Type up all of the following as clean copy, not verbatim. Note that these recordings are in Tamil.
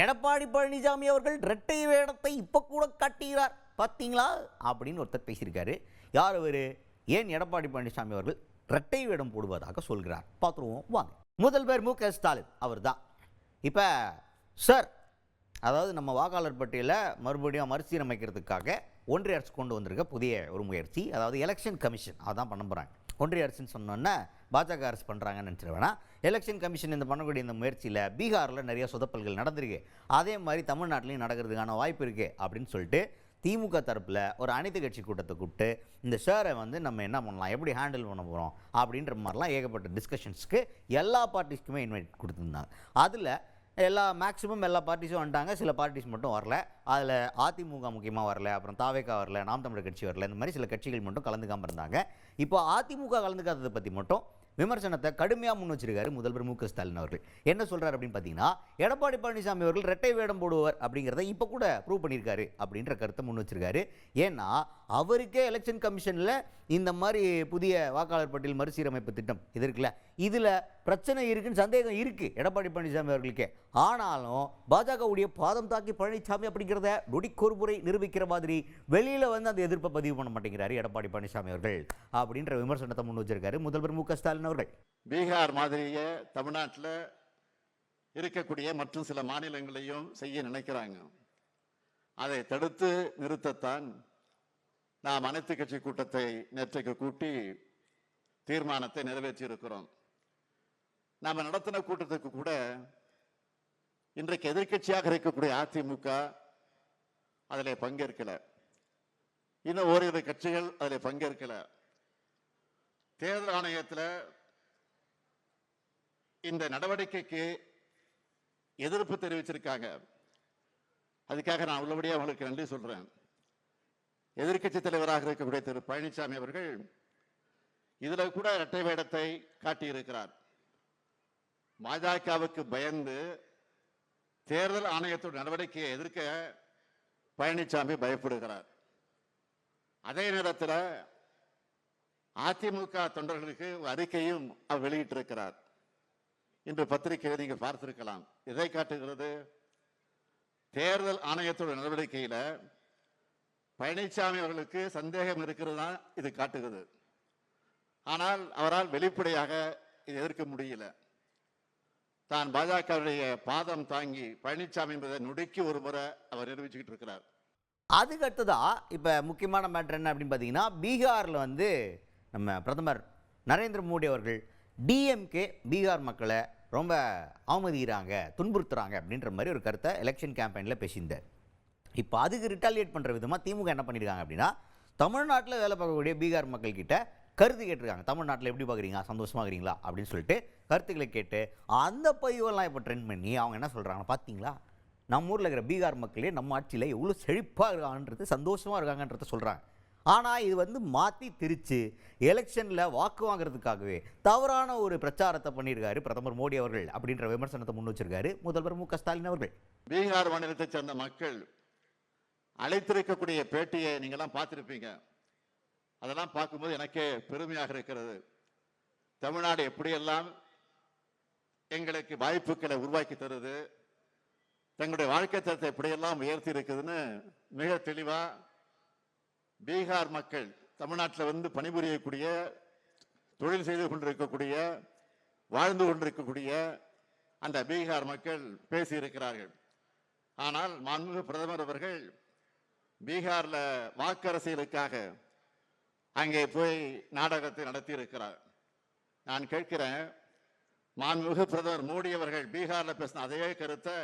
எடப்பாடி பழனிசாமி அவர்கள் இரட்டை வேடத்தை இப்போ கூட காட்டுகிறார் பார்த்தீங்களா அப்படின்னு ஒருத்தர் பேசியிருக்காரு. யார் அவர்? ஏன் எடப்பாடி பழனிசாமி அவர்கள் இரட்டை வேடம் போடுவதாக சொல்கிறார்? பார்த்துருவோம் வாங்க. முதல்வர் மு.க. ஸ்டாலின் அவர் தான் இப்போ சார், அதாவது நம்ம வாக்காளர் பட்டியலை மறுபடியும் மறுசீரமைக்கிறதுக்காக ஒன்றிய அரசு கொண்டு வந்திருக்க புதிய ஒரு முயற்சி, அதாவது எலெக்ஷன் கமிஷன் அதான் பண்ண போகிறாங்க. ஒன்றிய அரசுன்னு சொன்னோன்னா பாஜக அரசு பண்ணுறாங்கன்னு நினச்சிட வேணாம். எலெக்ஷன் கமிஷன் இந்த பண்ணக்கூடிய இந்த முயற்சியில் பீகாரில் நிறைய சொதப்பல்கள் நடந்திருக்கு, அதே மாதிரி தமிழ்நாட்டிலையும் நடக்கிறதுக்கான வாய்ப்பு இருக்குது அப்படின்னு சொல்லிட்டு திமுக தரப்பில் ஒரு அனைத்து கட்சி கூட்டத்தை கூப்பிட்டு இந்த ஷேரை வந்து நம்ம என்ன பண்ணலாம், எப்படி ஹேண்டில் பண்ண போகிறோம் அப்படின்ற மாதிரிலாம் ஏகப்பட்ட டிஸ்கஷன்ஸ்க்கு எல்லா பார்ட்டிஸ்க்குமே இன்வைட் கொடுத்துருந்தாங்க. அதில் மேக்ஸிமம் எல்லா பார்ட்டிஸும் வந்துட்டாங்க, சில பார்ட்டிஸ் மட்டும் வரல. அதில் அதிமுக முக்கியமாக வரல, அப்புறம் தாவேகா வரல, நாம் தமிழர் கட்சி வரல, இந்த மாதிரி சில கட்சிகள் மட்டும் கலந்துக்காமல் இருந்தாங்க. இப்போ அதிமுக கலந்துக்காததை பற்றி மட்டும் விமர்சனத்தை கடுமையாக முன் வச்சிருக்காரு முதல்வர் மு.க. ஸ்டாலின் அவர்கள். என்ன சொல்கிறார் அப்படின்னு பார்த்தீங்கன்னா, எடப்பாடி பழனிசாமி அவர்கள் இரட்டை வேடம் போடுவார் அப்படிங்கிறத இப்போ கூட ப்ரூவ் பண்ணியிருக்காரு அப்படின்ற கருத்தை முன் வச்சிருக்காரு. ஏன்னா அவருக்கே எலெக்ஷன் கமிஷனில் இந்த மாதிரி புதிய வாக்காளர் பட்டியல் மறுசீரமைப்பு திட்டம் இது இருக்குல்ல, இதில் பிரச்சனை இருக்குன்னு சந்தேகம் இருக்குது எடப்பாடி பழனிசாமி அவர்களுக்கே. ஆனாலும் பாஜகவுடைய பாதம் தாக்கி பழனிசாமி அப்படிங்கிறத நொடிக்கொரு முறை நிரூபிக்கிற மாதிரி வெளியில் வந்து அந்த எதிர்ப்பை பதிவு பண்ண மாட்டேங்கிறாரு எடப்பாடி பழனிசாமி அவர்கள் அப்படின்ற விமர்சனத்தை முன் வச்சிருக்காரு முதல்வர் மு.க. ஸ்டாலின் அவர்கள். பீகார் மாதிரியே தமிழ்நாட்டில் இருக்கக்கூடிய மற்றும் சில மாநிலங்களையும் செய்ய நினைக்கிறாங்க. அதை தடுத்து நிறுத்தத்தான் நாம் அனைத்து கட்சி கூட்டத்தை நேற்றைக்கு கூட்டி தீர்மானத்தை நிறைவேற்றி இருக்கிறோம். நாம் நடத்தின கூட்டத்துக்கு கூட இன்றைக்கு எதிர்கட்சியாக இருக்கக்கூடிய அதிமுக அதில் பங்கேற்கல, இன்னும் ஓரிரு கட்சிகள் அதில் பங்கேற்கல. தேர்தல் ஆணையத்தில் இந்த நடவடிக்கைக்கு எதிர்ப்பு தெரிவிச்சிருக்காங்க. அதுக்காக நான் உள்ளபடியாக அவங்களுக்கு நன்றி சொல்றேன். எதிர்கட்சி தலைவராக இருக்கக்கூடிய திரு பழனிசாமி அவர்கள் இதுல கூட இரட்டை வேடத்தை காட்டியிருக்கிறார். பாஜகவுக்கு பயந்து தேர்தல் ஆணையத்தோட நடவடிக்கையை எதிர்க்க பழனிசாமி பயப்படுகிறார். அதே நேரத்தில் அதிமுக தொண்டர்களுக்கு அறிக்கையும் அவர் வெளியிட்டிருக்கிறார். இன்று பத்திரிகையை நீங்கள் பார்த்திருக்கலாம். இதை காட்டுகிறது, தேர்தல் ஆணையத்தோட நடவடிக்கையில பழனிசாமி அவர்களுக்கு சந்தேகம் இருக்கிறதா இது காட்டுகிறது. ஆனால் அவரால் வெளிப்படையாக இது எதிர்க்க முடியல. தான் பாஜகவுடைய பாதம் தாங்கி பழனிசாமி என்பதை நொடிக்கு ஒரு முறை அவர் நிரூபிச்சுக்கிட்டு இருக்கிறார். அதுக்கு அடுத்ததா இப்போ முக்கியமான மேட்டர் என்ன அப்படின்னு பார்த்தீங்கன்னா, பீகாரில் வந்து நம்ம பிரதமர் நரேந்திர மோடி அவர்கள் டிஎம்கே பீகார் மக்களை ரொம்ப அவமதிக்கிறாங்க, துன்புறுத்துறாங்க அப்படின்ற மாதிரி ஒரு கருத்தை எலெக்ஷன் கேம்பெயினில் பேசியிருந்தார். இப்போ அதுக்கு ரிட்டாலியேட் பண்ணுற விதமாக திமுக என்ன பண்ணியிருக்காங்க அப்படின்னா, தமிழ்நாட்டில் வேலை பார்க்கக்கூடிய பீகார் மக்கள்கிட்ட கருத்து கேட்டிருக்காங்க. தமிழ்நாட்டில் எப்படி பார்க்குறீங்க, சந்தோஷமாக இருக்கிறீங்களா அப்படின்னு சொல்லிட்டு கருத்துக்களை கேட்டு அந்த பதிவெல்லாம் இப்போ ட்ரெண்ட் பண்ணி அவங்க என்ன சொல்கிறாங்கன்னா, பார்த்தீங்களா நம்ம ஊரில் இருக்கிற பீகார் மக்களே நம்ம ஆட்சியில் எவ்வளோ செழிப்பாக இருக்காங்கன்றது, சந்தோஷமாக இருக்காங்கன்றத சொல்கிறாங்க. ஆனால் இது வந்து மாற்றி திரிச்சு எலெக்ஷனில் வாக்கு வாங்குறதுக்காகவே தவறான ஒரு பிரச்சாரத்தை பண்ணியிருக்காரு பிரதமர் மோடி அவர்கள் அப்படின்ற விமர்சனத்தை முன் வச்சிருக்காரு முதல்வர் மு.க. ஸ்டாலின் அவர்கள். பீகார் மாநிலத்தை சேர்ந்த மக்கள் அழைத்திருக்கக்கூடிய பேட்டியை நீங்கள்லாம் பார்த்துருப்பீங்க. அதெல்லாம் பார்க்கும்போது எனக்கே பெருமையாக இருக்கிறது. தமிழ்நாடு எப்படியெல்லாம் எங்களுக்கு வாய்ப்புகளை உருவாக்கி தருது, தங்களுடைய வாழ்க்கை தரத்தை எப்படியெல்லாம் உயர்த்தி இருக்குதுன்னு மிக தெளிவா பீகார் மக்கள், தமிழ்நாட்டில் வந்து பணிபுரியக்கூடிய, தொழில் செய்து கொண்டிருக்கக்கூடிய, வாழ்ந்து கொண்டிருக்கக்கூடிய அந்த பீகார் மக்கள் பேசியிருக்கிறார்கள். ஆனால் மாண்புமிகு பிரதமர் அவர்கள் பீகார்ல வாக்கரசியலுக்காக அங்கே போய் நாடகத்தை நடத்தி இருக்கிறார். நான் கேட்கிறேன், மாண்புமிகு பிரதமர் மோடி அவர்கள் பீகார்ல பேசின அதே கருத்தை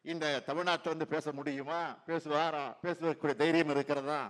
இந்த தமிழ்நாட்டில் வந்து பேச முடியுமா? பேசுவாரா? பேசக்கூடிய தைரியம் இருக்கிறதா?